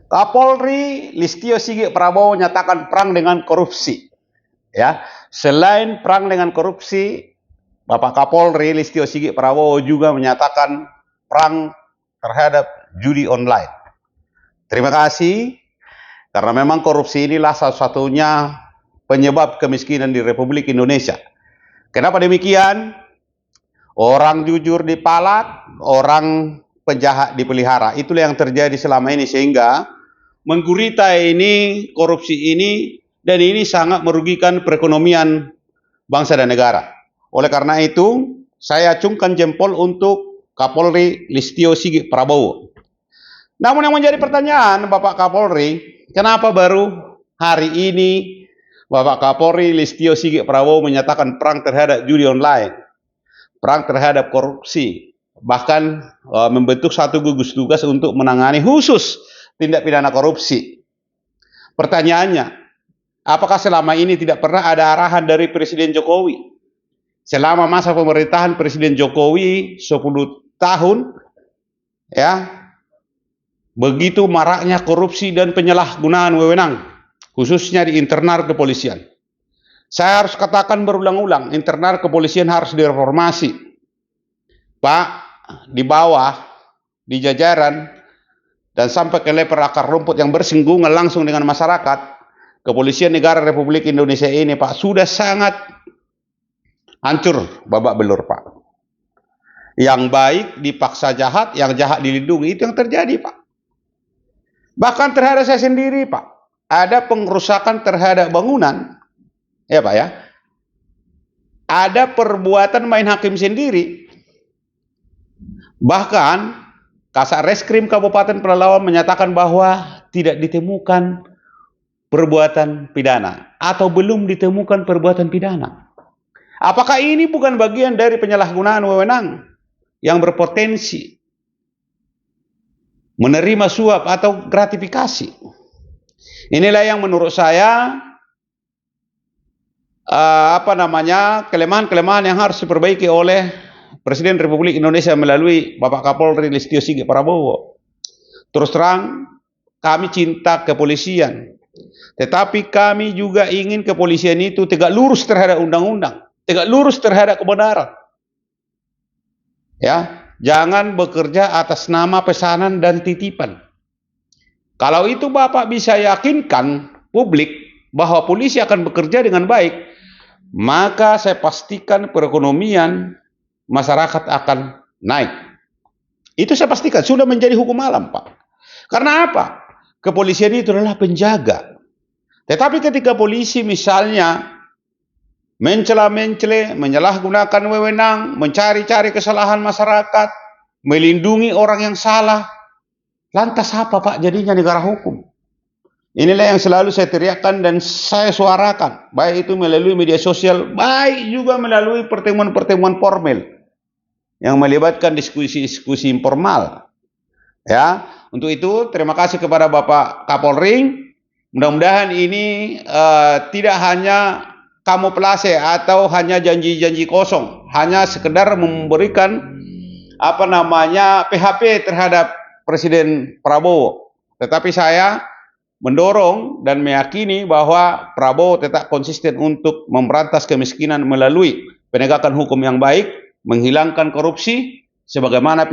Kapolri Listio Sigit Prabowo nyatakan perang dengan korupsi. Ya, selain perang dengan korupsi, Bapak Kapolri Listio Sigit Prabowo juga menyatakan perang terhadap judi online. Terima kasih, karena memang korupsi inilah salah satunya penyebab kemiskinan di Republik Indonesia. Kenapa demikian? Orang jujur dipalak, orang penjahat dipelihara. Itulah yang terjadi selama ini, sehingga menggurita ini, korupsi ini, dan ini sangat merugikan perekonomian bangsa dan negara. Oleh karena itu, saya acungkan jempol untuk Kapolri Listio Sigit Prabowo. Namun yang menjadi pertanyaan, Bapak Kapolri, kenapa baru hari ini Bapak Kapolri Listio Sigit Prabowo menyatakan perang terhadap judi online, perang terhadap korupsi, bahkan membentuk satu gugus tugas untuk menangani khusus tindak pidana korupsi. Pertanyaannya, apakah selama ini tidak pernah ada arahan dari Presiden Jokowi? Selama masa pemerintahan Presiden Jokowi 10 tahun, ya, begitu maraknya korupsi dan penyalahgunaan wewenang, khususnya di internal kepolisian. Saya harus katakan berulang-ulang, internal kepolisian harus direformasi. Pak, di bawah, di jajaran, dan sampai ke level akar rumput yang bersinggungan langsung dengan masyarakat, kepolisian negara Republik Indonesia ini, Pak, sudah sangat hancur babak belur, Pak. Yang baik dipaksa jahat, yang jahat dilindungi, itu yang terjadi, Pak. Bahkan terhadap saya sendiri, Pak, ada pengerusakan terhadap bangunan, ya Pak ya, ada perbuatan main hakim sendiri. Bahkan Kasat Reskrim Kabupaten Pelalawan menyatakan bahwa tidak ditemukan perbuatan pidana atau belum ditemukan perbuatan pidana. Apakah ini bukan bagian dari penyalahgunaan wewenang yang berpotensi menerima suap atau gratifikasi? Inilah yang menurut saya kelemahan-kelemahan yang harus diperbaiki oleh Presiden Republik Indonesia melalui Bapak Kapolri Listio Sigit Prabowo. Terus terang, kami cinta kepolisian, tetapi kami juga ingin kepolisian itu tegak lurus terhadap undang-undang, tegak lurus terhadap kebenaran. Ya, jangan bekerja atas nama pesanan dan titipan. Kalau itu Bapak bisa yakinkan publik bahwa polisi akan bekerja dengan baik, maka saya pastikan perekonomian masyarakat akan naik. Itu saya pastikan, sudah menjadi hukum alam, Pak. Karena apa? Kepolisian itu adalah penjaga. Tetapi ketika polisi misalnya mencela-mencela, menyalahgunakan wewenang, mencari-cari kesalahan masyarakat, melindungi orang yang salah, lantas apa, Pak, jadinya negara hukum? Inilah yang selalu saya teriakkan dan saya suarakan, baik itu melalui media sosial, baik juga melalui pertemuan-pertemuan formal yang melibatkan diskusi-diskusi informal. Ya, untuk itu terima kasih kepada Bapak Kapolri. Mudah-mudahan ini tidak hanya kamuflase atau hanya janji-janji kosong, hanya sekedar memberikan PHP terhadap Presiden Prabowo. Tetapi saya mendorong dan meyakini bahwa Prabowo tetap konsisten untuk memberantas kemiskinan melalui penegakan hukum yang baik, menghilangkan korupsi, sebagaimana